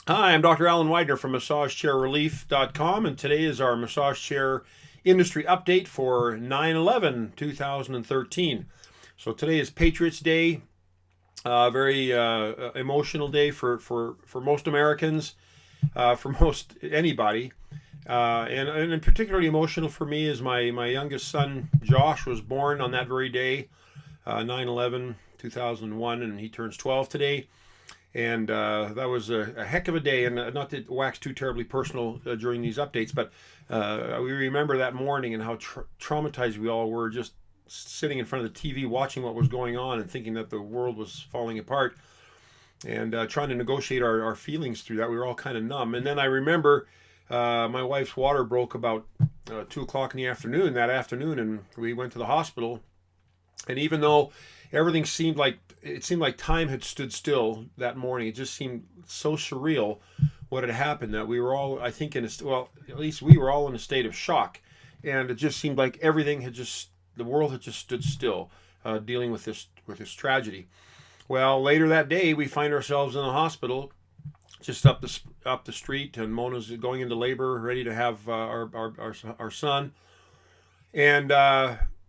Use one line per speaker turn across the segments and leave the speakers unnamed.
Hi, I'm Dr. Alan Widener from MassageChairRelief.com, and today is our massage chair industry update for 9/11/2013. So today is Patriots Day, a very emotional day for most Americans, for most anybody. And particularly emotional for me is my youngest son, Josh, was born on that very day, 9/11/2001, and he turns 12 today. And that was a heck of a day. And not to wax too terribly personal during these updates, but we remember that morning and how traumatized we all were, just sitting in front of the TV watching what was going on and thinking that the world was falling apart, and trying to negotiate our feelings through that. We were all kind of numb. And then I remember my wife's water broke about 2 o'clock in the afternoon that afternoon, and we went to the hospital. And even though everything seemed like time had stood still that morning, it just seemed so surreal what had happened, that we were all, I think, well, at least we were all in a state of shock. And it just seemed like the world had just stood still, dealing with this tragedy. Well, later that day, we find ourselves in the hospital, just up the street, and Mona's going into labor, ready to have our son. And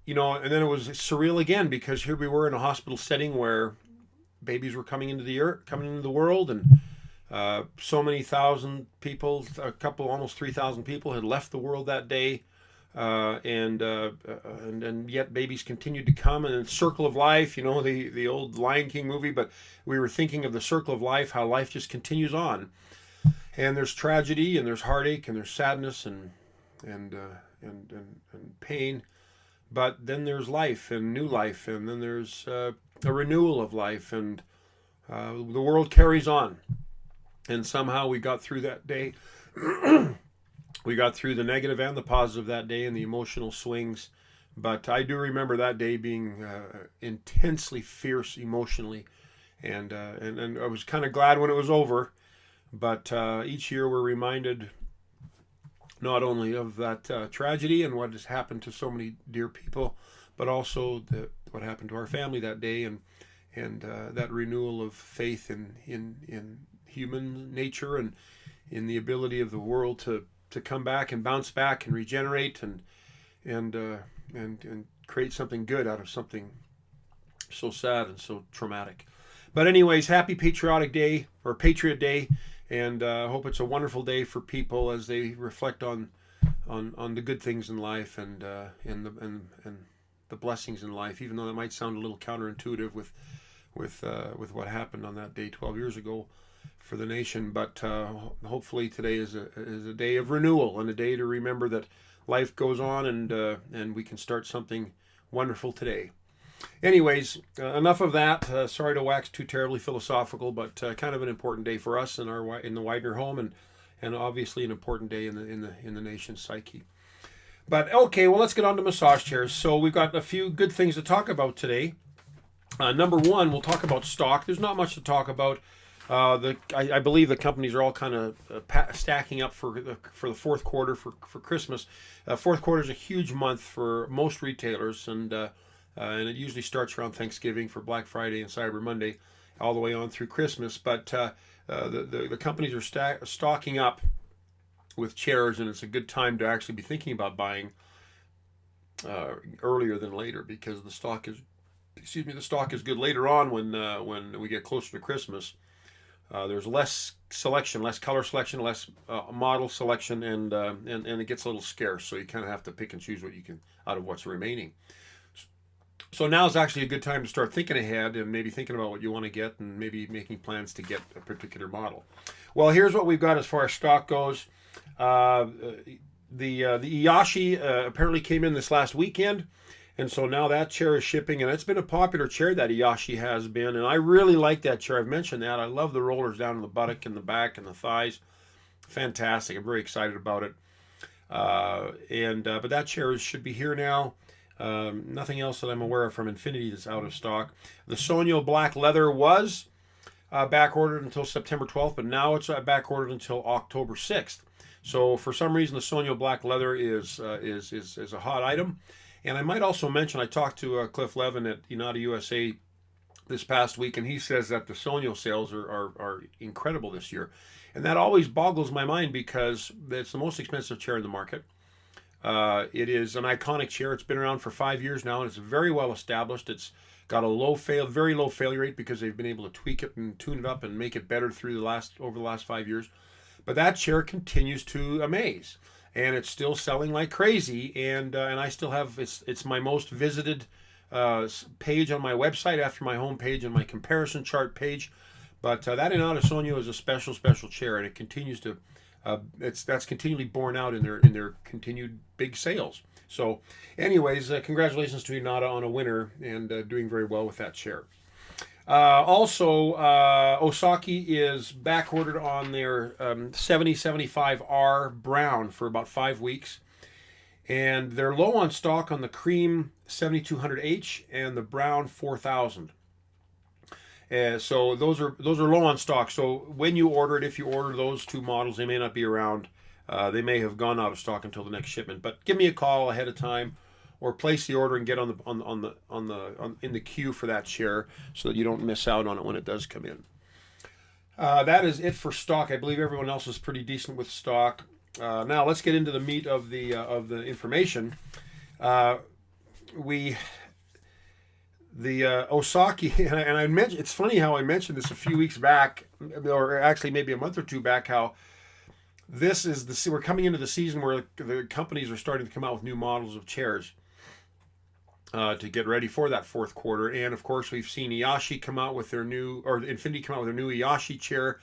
and then it was surreal again, because here we were in a hospital setting where babies were coming into the world, and so many thousand people, almost 3,000 people, had left the world that day, and yet babies continued to come. And Circle of Life, the old Lion King movie, but we were thinking of the circle of life, how life just continues on, and there's tragedy, and there's heartache, and there's sadness, and pain. But then there's life and new life, and then there's a renewal of life, and the world carries on. And somehow we got through that day. We got through the negative and the positive that day, and the emotional swings. But I do remember that day being intensely fierce emotionally, and I was kind of glad when it was over. But each year we're reminded not only of that tragedy and what has happened to so many dear people, but also what happened to our family that day, and that renewal of faith in human nature, and in the ability of the world to come back and bounce back and regenerate, and create something good out of something so sad and so traumatic. But anyways, happy Patriotic Day, or Patriot Day. And I hope it's a wonderful day for people as they reflect on the good things in life, and the blessings in life. Even though that might sound a little counterintuitive with what happened on that day 12 years ago for the nation, but hopefully today is a day of renewal, and a day to remember that life goes on, and we can start something wonderful today. Anyways, enough of that. Sorry to wax too terribly philosophical, but kind of an important day for us in the Widener home, and obviously an important day in the nation's psyche. But okay, well, let's get on to massage chairs. So we've got a few good things to talk about today. Number one, we'll talk about stock. There's not much to talk about. I believe the companies are all kind of stacking up for the fourth quarter for Christmas. Fourth quarter is a huge month for most retailers, and it usually starts around Thanksgiving for Black Friday and Cyber Monday, all the way on through Christmas. But the companies are stocking up with chairs, and it's a good time to actually be thinking about buying earlier than later, because the stock is good later on when we get closer to Christmas. There's less selection, less color selection, less model selection, and it gets a little scarce. So you kind of have to pick and choose what you can out of what's remaining. So now is actually a good time to start thinking ahead, and maybe thinking about what you want to get, and maybe making plans to get a particular model. Well, here's what we've got as far as stock goes. The Iyashi apparently came in this last weekend, and so now that chair is shipping, and it's been a popular chair, that Iyashi has been, and I really like that chair. I've mentioned that. I love the rollers down in the buttock and the back and the thighs. Fantastic. I'm very excited about it. But that chair should be here now. Nothing else that I'm aware of from Infinity that's out of stock. The Sogno black leather was back ordered until September 12th, but now it's back ordered until October 6th. So for some reason, the Sogno black leather is a hot item. And I might also mention, I talked to Cliff Levin at Inada USA this past week, and he says that the Sogno sales are incredible this year. And that always boggles my mind because it's the most expensive chair in the market. It is an iconic chair. It's been around for 5 years now, and it's very well established. It's got a very low failure rate because they've been able to tweak it and tune it up and make it better over the last 5 years. But that chair continues to amaze, and it's still selling like crazy. And I still have it's my most visited page on my website after my home page and my comparison chart page. But that Inada Sogno is a special chair, and it continues to that's continually borne out in their continued big sales. So, anyways, congratulations to Inada on a winner and doing very well with that chair. Also, Osaki is back ordered on their 7075R Brown for about 5 weeks. And they're low on stock on the cream 7200H and the brown 4000. So those are low on stock. So when you order it, if you order those two models, they may not be around. They may have gone out of stock until the next shipment. But give me a call ahead of time, or place the order and get in the queue for that chair so that you don't miss out on it when it does come in. That is it for stock. I believe everyone else is pretty decent with stock. Now let's get into the meat of the information. The Osaki, and I mentioned, it's funny how I mentioned this a few weeks back, or actually maybe a month or two back, how we're coming into the season where the companies are starting to come out with new models of chairs to get ready for that fourth quarter. And of course, we've seen Iyashi come out with Infinity come out with their new Iyashi chair.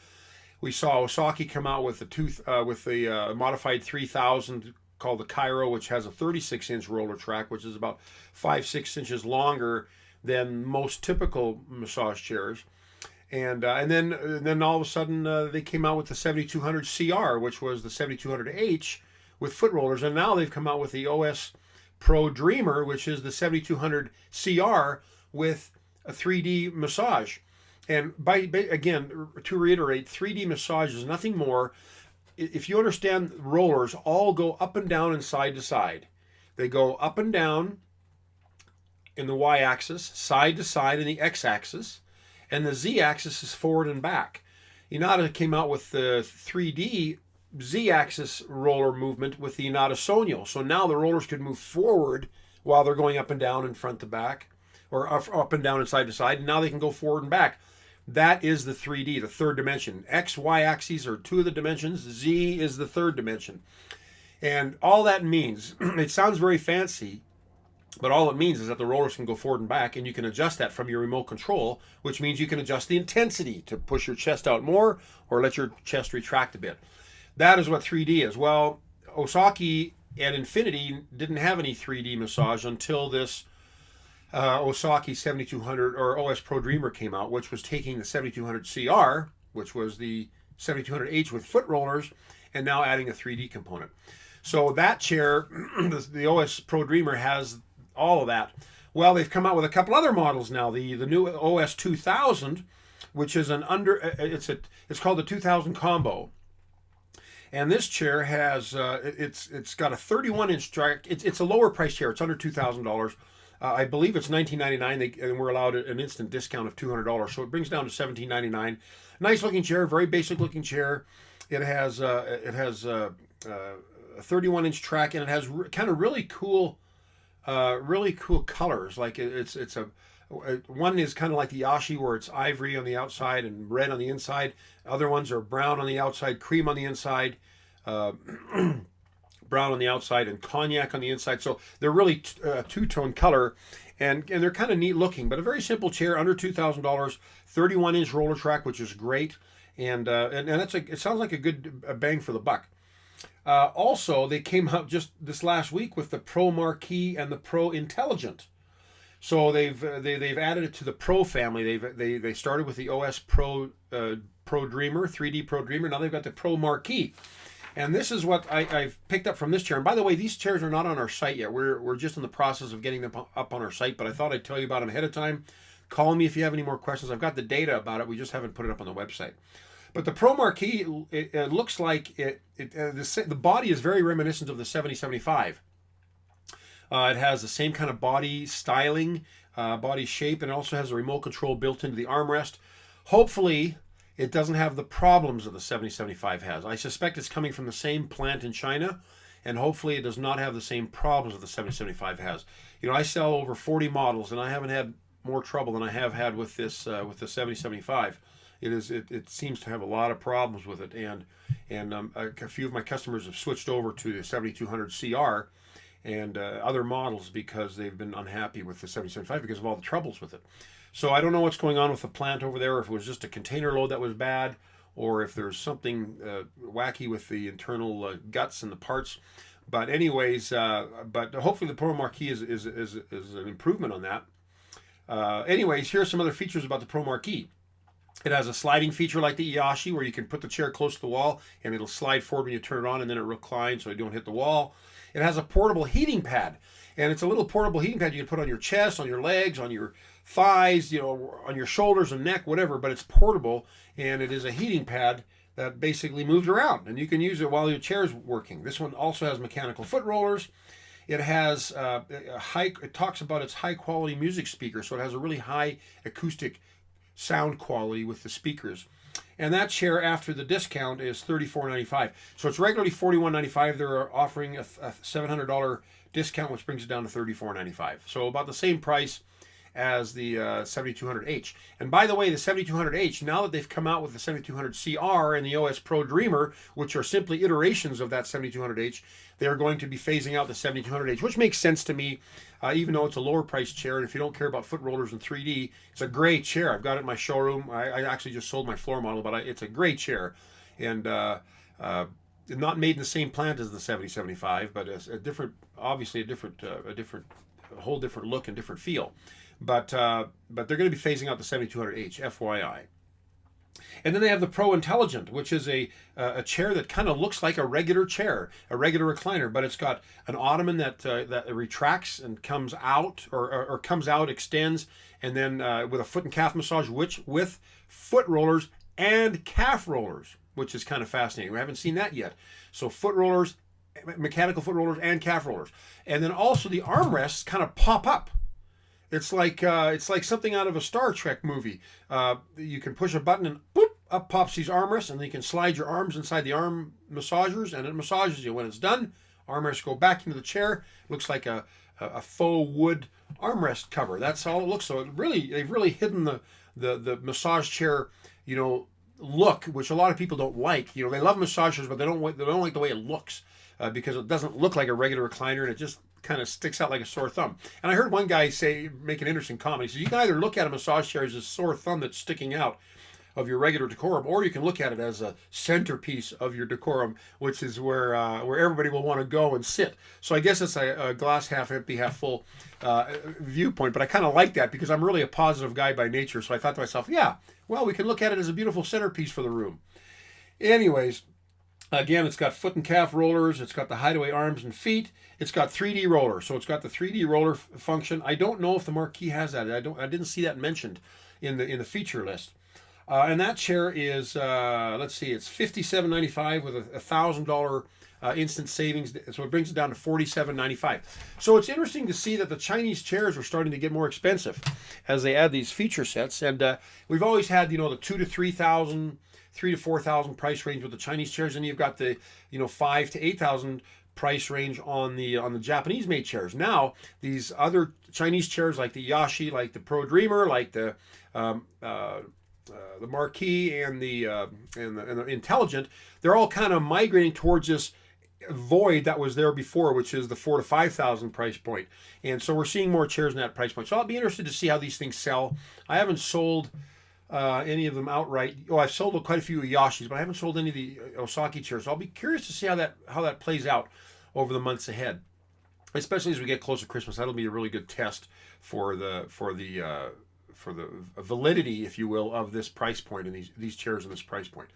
We saw Osaki come out with the modified 3000 called the Cairo, which has a 36-inch roller track, which is about 5-6 inches longer than most typical massage chairs. And then all of a sudden they came out with the 7200CR, which was the 7200H with foot rollers, and now they've come out with the OS-Pro Dreamer, which is the 7200CR with a 3D massage. And again, to reiterate, 3D massage is nothing more. If you understand, rollers all go up and down and side to side. They go up and down in the y-axis, side to side in the x-axis, and the z-axis is forward and back. Inada came out with the 3D z-axis roller movement with the Inada Sogno. So now the rollers could move forward while they're going up and down and front to back, or up and down and side to side. And now they can go forward and back. That is the 3D, the third dimension. X, Y axes are two of the dimensions. Z is the third dimension. And all that means, it sounds very fancy, but all it means is that the rollers can go forward and back, and you can adjust that from your remote control, which means you can adjust the intensity to push your chest out more or let your chest retract a bit. That is what 3D is. Well, Osaki and Infinity didn't have any 3D massage until this Osaki 7200 or OS-Pro Dreamer came out, which was taking the 7200CR, which was the 7200H with foot rollers, and now adding a 3D component. So that chair, the OS-Pro Dreamer, has all of that. Well, they've come out with a couple other models now. The new OS-2000, which is it's called the 2000 Combo. And this chair has it's got a 31-inch track. It's a lower price chair. It's under $2,000. I believe it's $19.99, and we're allowed an instant discount of $200, so it brings down to $17.99. Nice looking chair, very basic looking chair. It has a 31-inch track, and it has kind of really cool colors. Like one is kind of like the Iyashi, where it's ivory on the outside and red on the inside. Other ones are brown on the outside, cream on the inside. Brown on the outside and cognac on the inside. So they're really two-tone color, and they're kind of neat looking, but a very simple chair under $2,000, 31-inch roller track, which is great, and it sounds like a good bang for the buck. Also, they came out just this last week with the Pro Marquis and the Pro Intelligent. So they've added it to the Pro family. They started with the OS-Pro Pro Dreamer, 3D Pro Dreamer. Now they've got the Pro Marquis. And this is what I've picked up from this chair. And by the way, these chairs are not on our site yet. We're just in the process of getting them up on our site, but I thought I'd tell you about them ahead of time. Call me if you have any more questions. I've got the data about it. We just haven't put it up on the website. But the Pro Marquis, it looks like the body is very reminiscent of the 7075. It has the same kind of body styling, body shape, and it also has a remote control built into the armrest. Hopefully, it doesn't have the problems that the 7075 has. I suspect it's coming from the same plant in China, and hopefully it does not have the same problems that the 7075 has. You know, I sell over 40 models, and I haven't had more trouble than I have had with this with the 7075. It seems to have a lot of problems with it, and a few of my customers have switched over to the 7200CR and other models because they've been unhappy with the 7075 because of all the troubles with it. So I don't know what's going on with the plant over there, if it was just a container load that was bad, or if there's something wacky with the internal guts and the parts. But anyways, but hopefully the Pro Marquis is an improvement on that. Anyways, here's some other features about the Pro Marquis. It has a sliding feature like the Iyashi, where you can put the chair close to the wall and it'll slide forward when you turn it on, and then it reclines so you don't hit the wall. It has a portable heating pad, and it's a little portable heating pad you can put on your chest, on your legs, on your thighs, you know, on your shoulders and neck, whatever, but it's portable, and it is a heating pad that basically moves around, and you can use it while your chair's working. This one also has mechanical foot rollers. It has it talks about its high quality music speaker, so it has a really high acoustic sound quality with the speakers. And that chair, after the discount, is $34.95. So it's regularly $41.95. They're offering a $700 discount, which brings it down to $34.95. So about the same price as the 7200H. And by the way, the 7200H, now that they've come out with the 7200CR and the OS-Pro Dreamer, which are simply iterations of that 7200H, they're going to be phasing out the 7200H, which makes sense to me, even though it's a lower price chair. And if you don't care about foot rollers and 3D, it's a great chair. I've got it in my showroom. I actually just sold my floor model, but it's a great chair. And not made in the same plant as the 7075, but a different, obviously a whole different look and different feel. But they're going to be phasing out the 7200H, FYI. And then they have the Pro Intelligent, which is a chair that kind of looks like a regular chair, a regular recliner, but it's got an ottoman that retracts and comes out, or comes out, extends, and then with a foot and calf massage, which with foot rollers and calf rollers, which is kind of fascinating. We haven't seen that yet. So foot rollers, mechanical foot rollers, and calf rollers, and then also the armrests kind of pop up. It's like something out of a Star Trek movie. You can push a button and boop, up pops these armrests, and then you can slide your arms inside the arm massagers, and it massages you. When it's done, armrests go back into the chair. Looks like a faux wood armrest cover. That's all it looks. So they've really hidden the massage chair, you know, look, which a lot of people don't like. You know, they love massagers, but they don't like the way it looks because it doesn't look like a regular recliner, and it just kind of sticks out like a sore thumb. And I heard one guy make an interesting comment. He says, you can either look at a massage chair as a sore thumb that's sticking out of your regular decorum, or you can look at it as a centerpiece of your decorum, which is where everybody will want to go and sit. So I guess it's a glass half empty, half full viewpoint, but I kind of like that because I'm really a positive guy by nature. So I thought to myself, yeah, well, we can look at it as a beautiful centerpiece for the room. Anyways, again, it's got foot and calf rollers. It's got the hideaway arms and feet. It's got 3D roller. So it's got the 3D roller function. I don't know if the Marquis has that. I didn't see that mentioned in the feature list. And that chair is, let's see, it's $57.95 with a $1,000 instant savings. So it brings it down to $47.95. So it's interesting to see that the Chinese chairs are starting to get more expensive as they add these feature sets. And we've always had, you know, the $2,000 to $3,000, $3,000 to $4,000 price range with the Chinese chairs, and you've got the, you know, $5,000 to $8,000 price range on the Japanese made chairs. Now these other Chinese chairs like the Iyashi, like the Pro Dreamer, like the Marquis and the Intelligent, they're all kind of migrating towards this void that was there before, which is the $4,000 to $5,000 price point. And so we're seeing more chairs in that price point. So I'll be interested to see how these things sell. I haven't sold any of them outright. Oh, I've sold quite a few Iyashis, but I haven't sold any of the Osaki chairs. So I'll be curious to see how that plays out over the months ahead, especially as we get closer to Christmas. That'll be a really good test for the validity, if you will, of this price point and these chairs in this price point.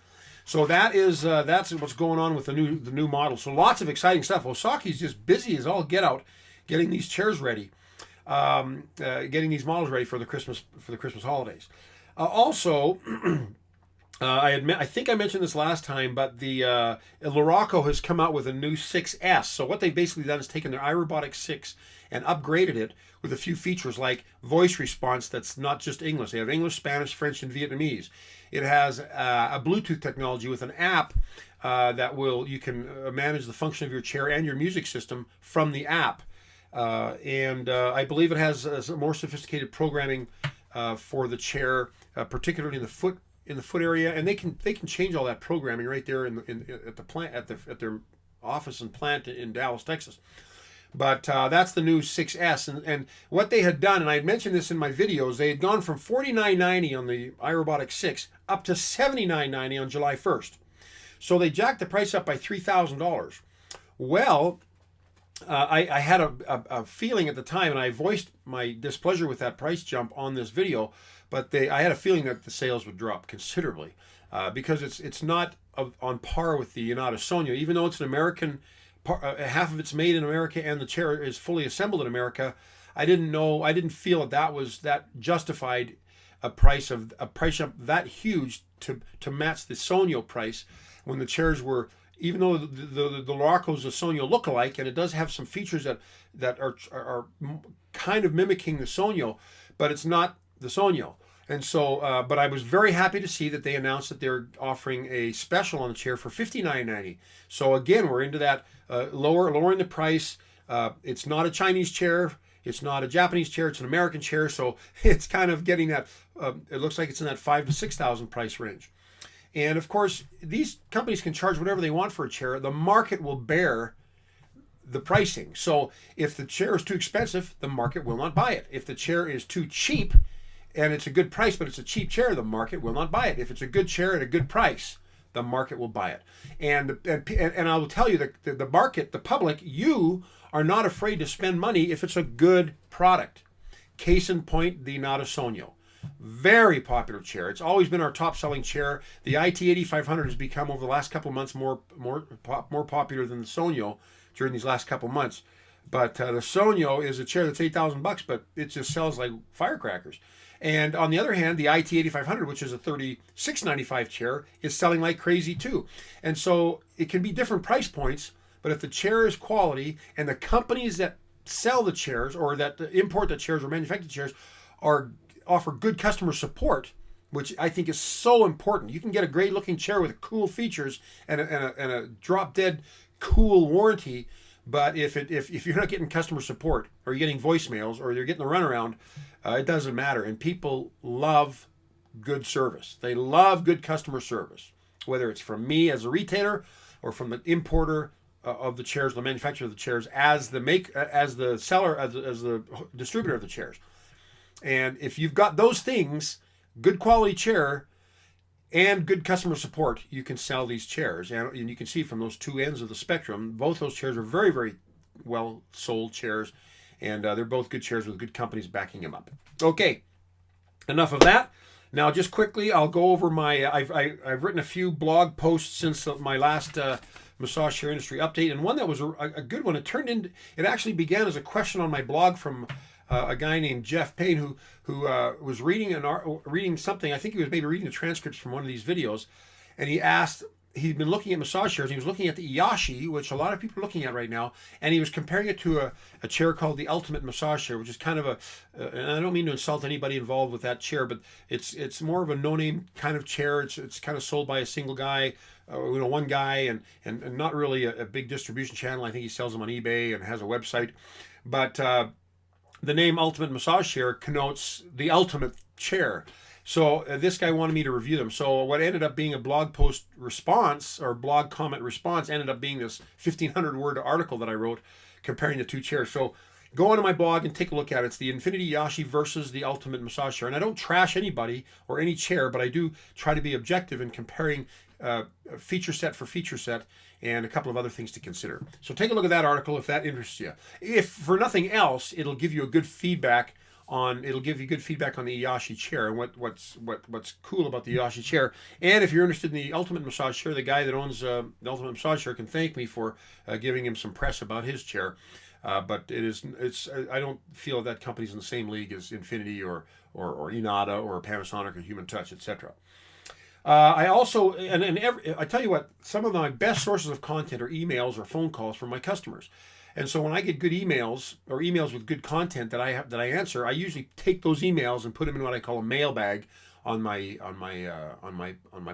So that's what's going on with the new model. So lots of exciting stuff. Osaki's just busy as all get out, getting these chairs ready, getting these models ready for the Christmas holidays. Also, I think I mentioned this last time, but the Luraco has come out with a new 6S. So what they've basically done is taken their iRobotics 6 and upgraded it with a few features like voice response that's not just English. They have English, Spanish, French, and Vietnamese. It has a Bluetooth technology with an app that you can manage the function of your chair and your music system from the app. And I believe it has a more sophisticated programming for the chair, particularly in the foot area, and they can change all that programming right there at the plant at their office and plant in Dallas, Texas. But that's the new 6S, and what they had done, and I had mentioned this in my videos, they had gone from $49.90 on the iRobotics 6 up to $79.90 on July 1st. So they jacked the price up by $3,000. Well, I had a feeling at the time, and I voiced my displeasure with that price jump on this video, but I had a feeling that the sales would drop considerably because it's not on par with the Inada Sogno, even though it's an American. Half of it's made in America, and the chair is fully assembled in America. I didn't feel that justified a price jump that huge to match the Sogno price when the chairs were. Even though the Luraco is a Sogno lookalike, and it does have some features that are kind of mimicking the Sogno, but it's not the Sogno. And so, but I was very happy to see that they announced that they're offering a special on the chair for $59.90. So again, we're into that lowering the price. It's not a Chinese chair. It's not a Japanese chair. It's an American chair. So it's kind of getting that. It looks like it's in that $5,000 to $6,000 price range. And of course, these companies can charge whatever they want for a chair. The market will bear the pricing. So if the chair is too expensive, the market will not buy it. If the chair is too cheap and it's a good price, but it's a cheap chair, the market will not buy it. If it's a good chair at a good price, the market will buy it. And I will tell you that the market, the public, you are not afraid to spend money if it's a good product. Case in point, the Inada Sogno. Very popular chair. It's always been our top-selling chair. The IT8500 has become, over the last couple of months, more popular than the Sogno during these last couple of months. But the Sogno is a chair that's $8,000, but it just sells like firecrackers. And on the other hand, the IT8500, which is a $36.95 chair, is selling like crazy too. And so it can be different price points, but if the chair is quality and the companies that sell the chairs or that import the chairs or manufacture the chairs offer good customer support, which I think is so important. You can get a great looking chair with cool features and a drop dead cool warranty, but if you're not getting customer support, or you're getting voicemails, or you're getting the runaround, it doesn't matter. And people love good service. They love good customer service, whether it's from me as a retailer or from the importer of the chairs, the manufacturer of the chairs, as the seller, as the distributor of the chairs. And if you've got those things, good quality chair and good customer support, you can sell these chairs. And you can see from those two ends of the spectrum, both those chairs are very, very well sold chairs. And they're both good chairs with good companies backing them up. Okay, enough of that. Now, just quickly, I'll go over I've written a few blog posts since my last massage chair industry update, and one that was a good one. It actually began as a question on my blog from a guy named Jeff Payne who was reading something. I think he was maybe reading the transcripts from one of these videos, and he asked. He'd been looking at massage chairs. He was looking at the Iyashi, which a lot of people are looking at right now, and he was comparing it to a chair called the Ultimate Massage Chair, which is kind of and I don't mean to insult anybody involved with that chair, but it's more of a no-name kind of chair. It's kind of sold by a single guy, one guy, and not really a big distribution channel. I think he sells them on eBay and has a website, but the name Ultimate Massage Chair connotes the ultimate chair. So this guy wanted me to review them. So what ended up being a blog post response or blog comment response ended up being this 1,500 word article that I wrote comparing the two chairs. So go onto my blog and take a look at it. It's the Infinity Iyashi versus the Ultimate Massage Chair. And I don't trash anybody or any chair, but I do try to be objective in comparing feature set for feature set and a couple of other things to consider. So take a look at that article if that interests you. If for nothing else, it'll give you good feedback on the Iyashi chair and what's cool about the Iyashi chair. And if you're interested in the Ultimate Massage Chair, the guy that owns the Ultimate Massage Chair can thank me for giving him some press about his chair. But I don't feel that company's in the same league as Infinity or Inada or Panasonic or Human Touch, etc. I also, I tell you what, some of my best sources of content are emails or phone calls from my customers. And so when I get good emails or emails with good content that I answer, I usually take those emails and put them in what I call a mailbag on my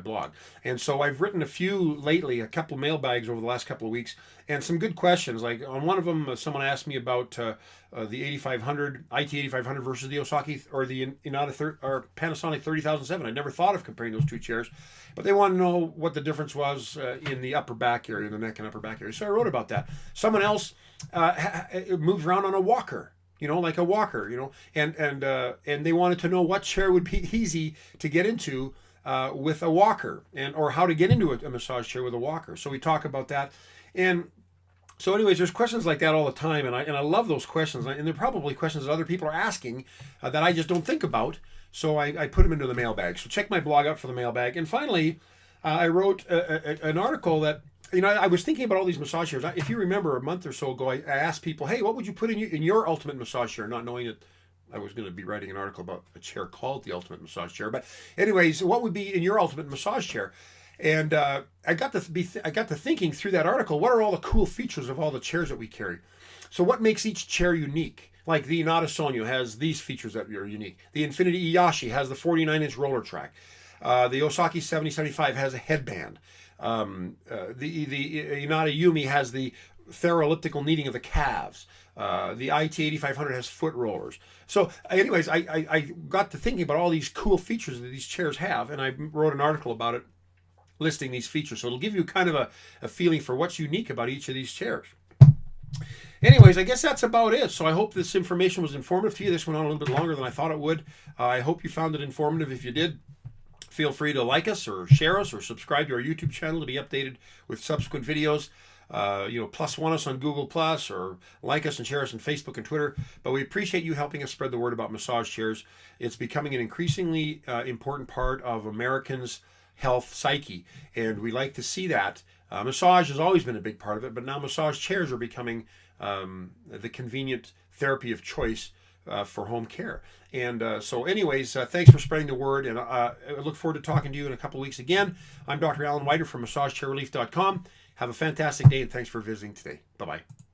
blog. And so I've written a few lately, a couple of mailbags over the last couple of weeks, and some good questions. Like on one of them, someone asked me about the 8500 IT 8500 versus the Osaki or the Inada or Panasonic 30007. I never thought of comparing those two chairs, but they want to know what the difference was in the upper back area, the neck and upper back area. So I wrote about that. Someone else moves around on a walker. Like a walker, and they wanted to know what chair would be easy to get into with a walker, or how to get into a massage chair with a walker. So we talk about that, and so anyways, there's questions like that all the time, and I love those questions, and they're probably questions that other people are asking that I just don't think about. So I put them into the mailbag. So check my blog out for the mailbag, and finally, I wrote an article that. I was thinking about all these massage chairs. If you remember a month or so ago, I asked people, hey, what would you put in your ultimate massage chair? Not knowing that I was going to be writing an article about a chair called the ultimate massage chair. But anyways, what would be in your ultimate massage chair? And I got to thinking through that article, what are all the cool features of all the chairs that we carry? So what makes each chair unique? Like the Inada Sogno has these features that are unique. The Infinity Iyashi has the 49-inch roller track. The Osaki 7075 has a headband. The Inada Yumi has the thero-elliptical kneading of the calves. The IT 8500 has foot rollers. So anyways, I got to thinking about all these cool features that these chairs have, and I wrote an article about it listing these features. So it'll give you kind of a feeling for what's unique about each of these chairs. Anyways, I guess that's about it. So I hope this information was informative to you. This went on a little bit longer than I thought it would. I hope you found it informative. If you did, feel free to like us or share us or subscribe to our YouTube channel to be updated with subsequent videos. Plus one us on Google Plus, or like us and share us on Facebook and Twitter. But we appreciate you helping us spread the word about massage chairs. It's becoming an increasingly important part of Americans' health psyche, and we like to see that. Massage has always been a big part of it, but now massage chairs are becoming the convenient therapy of choice for home care. And so anyways, thanks for spreading the word, and I look forward to talking to you in a couple of weeks again. I'm Dr. Alan Whiter from MassageChairRelief.com. Have a fantastic day, and thanks for visiting today. Bye-bye.